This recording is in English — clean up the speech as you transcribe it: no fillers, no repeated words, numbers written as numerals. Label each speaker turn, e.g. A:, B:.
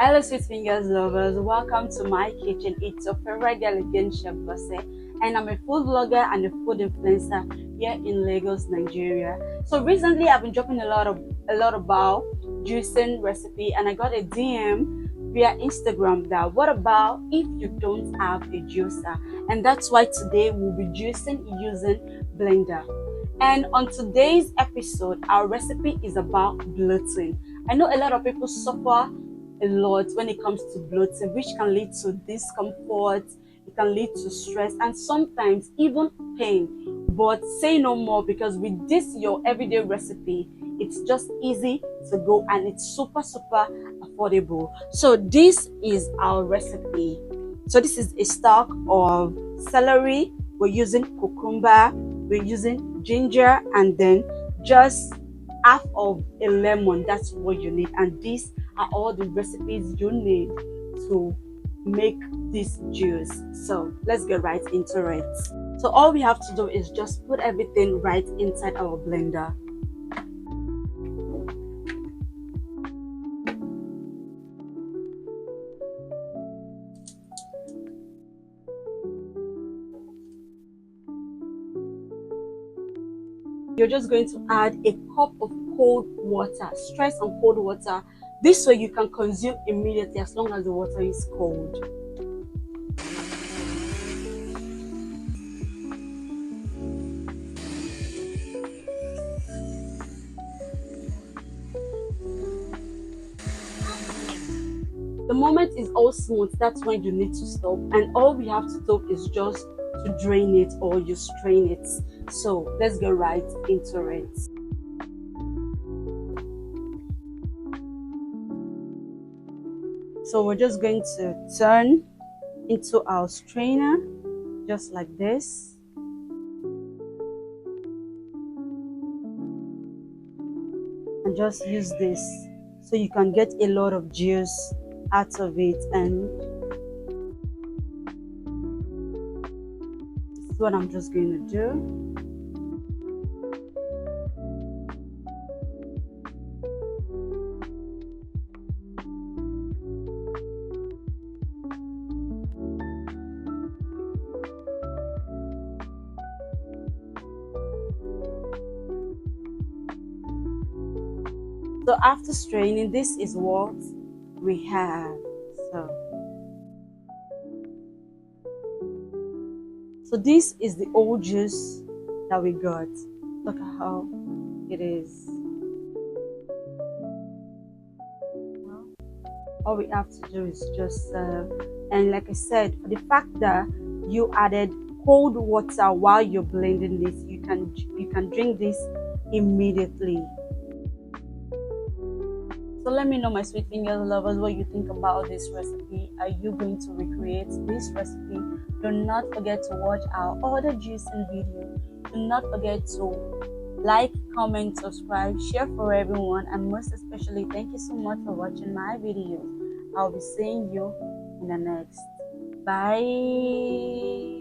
A: Hello, sweet fingers lovers. Welcome to my kitchen. It's your favorite girl again, Chef Bose, and I'm a food vlogger and a food influencer here in Lagos, Nigeria. So recently, I've been dropping a lot about juicing recipe, and I got a DM via Instagram that what about if you don't have a juicer? And that's why today we'll be juicing using blender. And on today's episode, our recipe is about bloating. I know a lot of people suffer a lot when it comes to bloating, which can lead to discomfort, it can lead to stress, and sometimes even pain. But say no more, because with this your everyday recipe, it's just easy to go and it's super affordable. So this is our recipe. So this is a stock of celery, we're using cucumber, we're using ginger, and then just half of a lemon. That's what you need, and these are all the recipes you need to make this juice. So let's get right into it. So all we have to do is just put everything right inside our blender. You're just going to add a cup of cold water, stress on cold water. This way you can consume immediately as long as the water is cold. The moment it's all smooth, that's when you need to stop, and all we have to do is just to drain it or you strain it. So let's get right into it. So we're just going to turn into our strainer just like this. And just use this so you can get a lot of juice out of it. And this is what I'm just going to do. So after straining, this is what we have. So this is the old juice that we got. Look at how it is. All we have to do is just serve. And like I said, for the fact that you added cold water while you're blending this, you can drink this immediately. So let me know, my sweet fingers lovers, what you think about this recipe. Are you going to recreate this recipe? Do not forget to watch our other juicing video. Do not forget to like, comment, subscribe, share for everyone, and most especially, thank you so much for watching my videos. I'll be seeing you in the next. Bye.